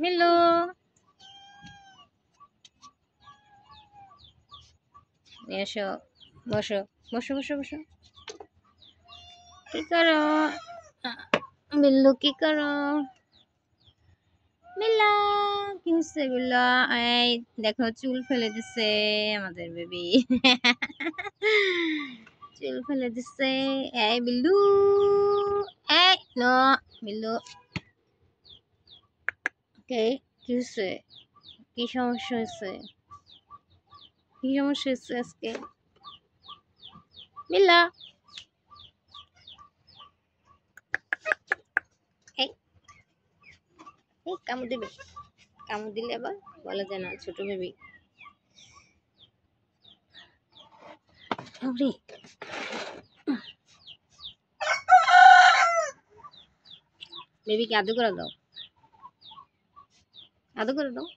মিল্লু এসো, বসো বসো বসো বসো। কি করো বিল্লু, কি করো? বিল্লা, কি হচ্ছে বিল্লা? এই দেখো চুল ফেলে দিছে আমাদের বেবি। চুল ফেলে দিছে। এই বিল্লু, এই নো বিল্লু। কে, কি হচ্ছে? কি সমস্যা হয়েছে? কি সমস্যা হয়েছে আজকে? বিল্লা, এই এই কামড় দিবে। কামড় দিলে আবার বলা যায় না ছোট বেবি। বেবিকে আদর করে দাও, আদর করে দাও।